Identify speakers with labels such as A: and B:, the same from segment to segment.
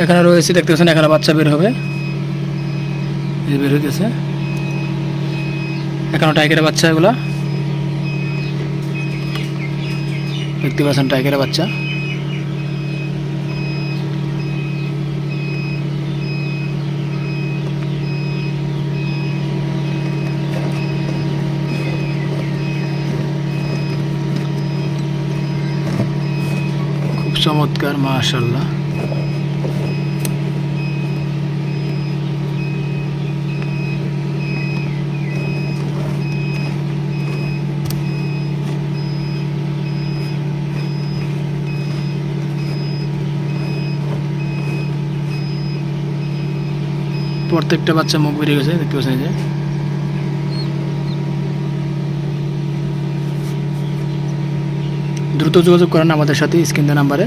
A: এখানে রয়েছে, দেখতে পাচ্ছেন এখানে বাচ্চা বের হবে, বের হইতেছে। এখানে টাইগারের বাচ্চা, এগুলা দেখতে পাচ্ছেন টাইগারের বাচ্চা। খুব চমৎকার, মাশাআল্লাহ। প্রত্যেকটা বাচ্চা মুখ বেরিয়ে গেছে, দেখতে পাচ্ছেন যে। দ্রুত যোগাযোগ করেন আমাদের সাথে স্ক্রিন নাম্বারে।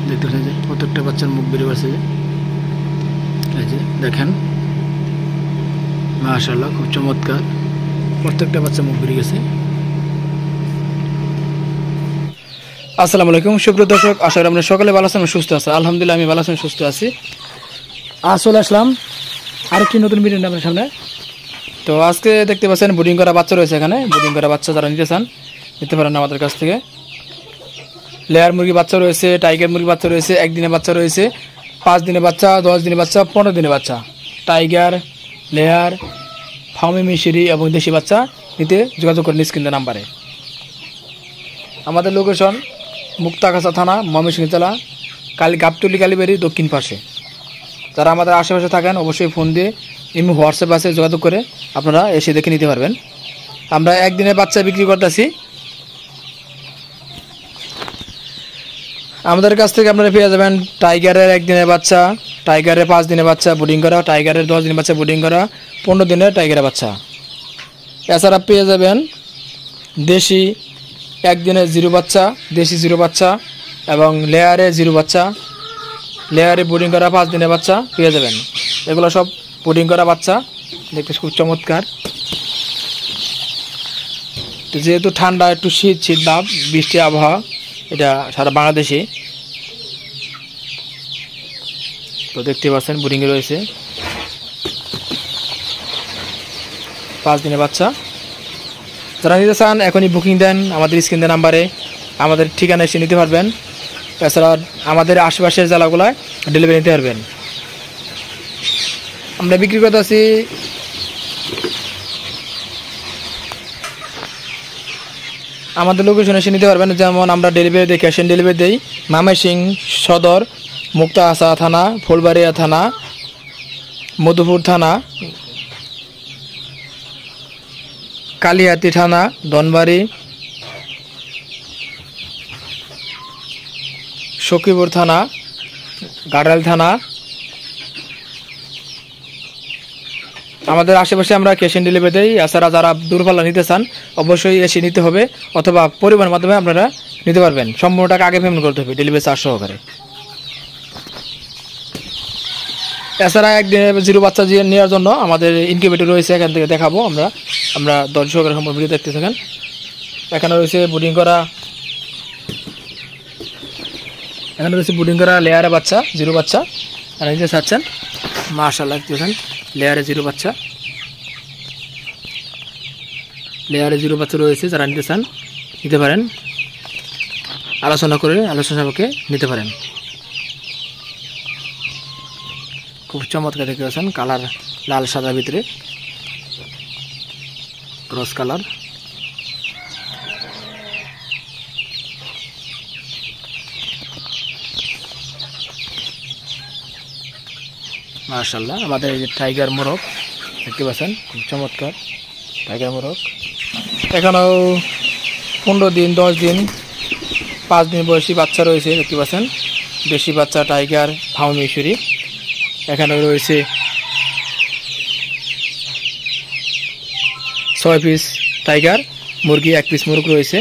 A: দেখতে পাচ্ছেন যে প্রত্যেকটা বাচ্চার মুখ বেরিয়ে গেছে, এই যে দেখেন, মাশাআল্লাহ, খুব চমৎকার। প্রত্যেকটা বাচ্চা মুখ বেরিয়ে গেছে। আসসালামু আলাইকুম সুপ্রিয় দর্শক, আশা করি আপনারা সকালে ভালো আছেন, সুস্থ আছেন। আলহামদুলিল্লাহ আমি ভালো আছি, সুস্থ আছি। আজ চলে আসলাম আরেকটি নতুন ভিডিও নিয়ে আপনার সামনে। তো আজকে দেখতে পাচ্ছেন বোর্ডিং করা বাচ্চা রয়েছে এখানে। বোর্ডিং করা বাচ্চা যারা নিতে চান নিতে পারেন আমাদের কাছ থেকে। লেয়ার মুরগি বাচ্চা রয়েছে, টাইগার মুরগি বাচ্চা রয়েছে, একদিনের বাচ্চা রয়েছে, 5 দিনের বাচ্চা, 10 দিনের বাচ্চা, 15 দিনের বাচ্চা। টাইগার, লেয়ার, ফার্মি মিশরি এবং দেশি বাচ্চা নিতে যোগাযোগ করেন স্ক্রিন নাম্বারে। আমাদের লোকেশন মুক্তাগাছা থানা, ময়মনসিংহ জেলা, গাবতলী কালীবাড়ি দক্ষিণ পাশে। যারা আমাদের আশেপাশে থাকেন অবশ্যই ফোন দিয়ে ইমো হোয়াটসঅ্যাপ আছে, যোগাযোগ করে আপনারা এসে দেখে নিতে পারবেন। আমরা একদিনের বাচ্চা বিক্রি করতেছি। আমাদের কাছ থেকে আপনারা পেয়ে যাবেন টাইগারের একদিনের বাচ্চা, টাইগারের 5 দিনের বাচ্চা বোর্ডিং করা, টাইগারের 10 দিনের বাচ্চা বোর্ডিং করা, 15 দিনের টাইগারের বাচ্চা। এছাড়া পেয়ে যাবেন দেশি একদিনের 0 বাচ্চা, দেশি 0 বাচ্চা এবং লেয়ারে 0 বাচ্চা, লেয়ারে বোর্ডিং করা 5 দিনের বাচ্চা পেয়ে যাবেন। এগুলো সব বোর্ডিং করা বাচ্চা, দেখতে খুব চমৎকার। তো যেহেতু ঠান্ডা, একটু শীত শীত ভাব, বৃষ্টি আবহাওয়া এটা সারা বাংলাদেশে। তো দেখতে পাচ্ছেন বোর্ডিংয়ে রয়েছে 5 দিনের বাচ্চা। যারা নিতে চান এখনই বুকিং দেন আমাদের স্ক্রিনের নাম্বারে, আমাদের ঠিকানা এসে নিতে পারবেন। এছাড়া আমাদের আশেপাশের জেলাগুলোয় ডেলিভারি নিতে পারবেন। আমরা বিক্রি করতেছি আমাদের লোকেশনে এসে নিতে পারবেন। যেমন আমরা ডেলিভারি দিই, ক্যাশ অন ডেলিভারি দিই ময়মনসিংহ সদর, মুক্তাগাছা থানা, ফুলবাড়িয়া থানা, মধুপুর থানা, কালিহাতী থানা, ধনবাড়ি, সখীপুর থানা, গাড়াইল থানা। আমাদের আশেপাশে আমরা ক্যাশ অন ডেলিভারি দিই। এছাড়া যারা দূরপাল্লা নিতে চান অবশ্যই এসে নিতে হবে, অথবা পরিবহনের মাধ্যমে আপনারা নিতে পারবেন। সম্পূর্ণ টাকা আগে পেমেন্ট করতে হবে ডেলিভারি চার্জ সহকারে। এছাড়া একদিনে 0 বাচ্চা নেওয়ার জন্য আমাদের ইনকিউবেটর রয়েছে, এখান থেকে দেখাবো আমরা দর্শকের সম্পূর্ণ ভিডিও দেখতে থাকেন। এখানে রয়েছে বোর্ডিং করা, লেয়ারে বাচ্চা 0 বাচ্চা আর নিতে চাচ্ছেন, মাশাআল্লাহ দেখতেছেন লেয়ারে 0 বাচ্চা, লেয়ারে 0 বাচ্চা রয়েছে। যারা নিতে চান নিতে পারেন, আলোচনা সাপেক্ষে নিতে পারেন। খুব চমৎকার দেখতে পাচ্ছেন, কালার লাল সাদার ভিতরে ক্রস কালার। মাশাআল্লাহ, আমাদের এই যে টাইগার মোরগ দেখতে পাচ্ছেন, খুব চমৎকার টাইগার মোরগ। এখানেও 15 দিন, 10 দিন, 5 দিন বয়সী বাচ্চা রয়েছে, দেখতে পাচ্ছেন দেশি বাচ্চা, টাইগার, ফার্মি মিশরি। এখানেও রয়েছে 6 পিস টাইগার মুরগি, 1 পিস মুরগ রয়েছে।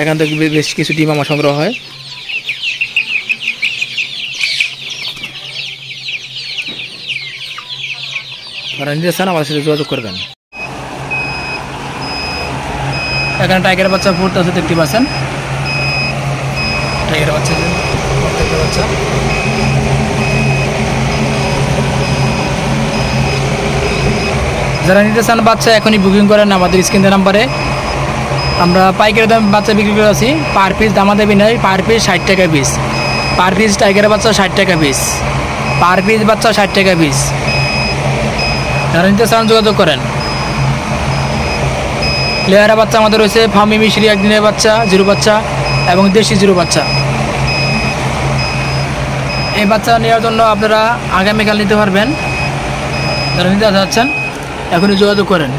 A: এখান থেকে বেশ কিছু ডিম আমার সংগ্রহ হয়। যারা নিতে চান আমাদের সাথে যোগাযোগ করবেন। এখানে টাইগারের বাচ্চা ফুটতে আছে, দেখতে পাচ্ছেন টাইগারের বাচ্চা, প্রত্যেকটা বাচ্চা। যারা নিতে চান বাচ্চা এখনই বুকিং করেন আমাদের স্ক্রিনের নাম্বারে। আমরা পাইকারি দামে বাচ্চা বিক্রি করে আছি, পার পিস দামা দেবী নয়, পার পিস 60 টাকা পিস, পার পিস টাইগারের বাচ্চা 60 টাকা পিস, পার পিস বাচ্চা 60 টাকা পিস। যারা নিতে চান যোগাযোগ করেন। লেয়ারা বাচ্চা আমাদের রয়েছে, ফার্মি মিশরি একদিনের বাচ্চা, জিরো বাচ্চা এবং দেশি জিরো বাচ্চা। এই বাচ্চা নেওয়ার জন্য আপনারা আগামীকাল নিতে পারবেন। যারা নিতে চাচ্ছেন এখনই যোগাযোগ করেন।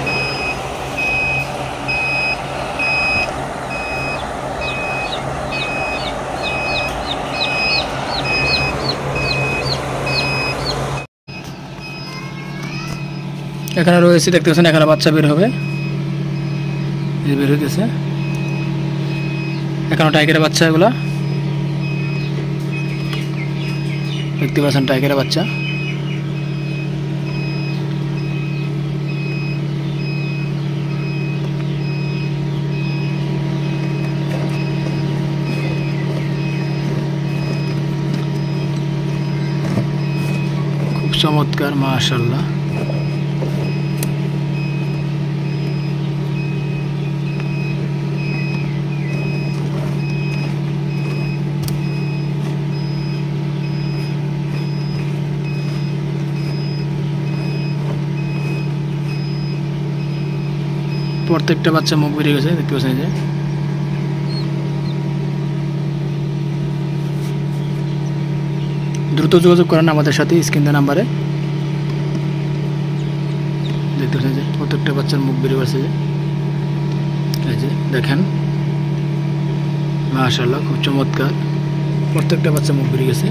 A: এখানে রয়েছে, দেখতে পাচ্ছেন এখানে বাচ্চা বের হবে, বের হইতেছে। এখানে টাইগারের বাচ্চা, এগুলা দেখতে পাচ্ছেন টাইগারের বাচ্চা। খুব চমৎকার, মাশাআল্লাহ। প্রত্যেকটা বাচ্চা মুখ বেরিয়ে গেছে, দেখতে পাচ্ছেন। যে দ্রুত যোগাযোগ করেন আমাদের সাথে স্ক্রিন নাম্বারে। দেখতে পাচ্ছেন যে প্রত্যেকটা বাচ্চার মুখ বেরিয়ে গেছে। এই যে দেখেন, মাশাআল্লাহ, খুব চমৎকার, প্রত্যেকটা বাচ্চা মুখ বেরিয়ে গেছে।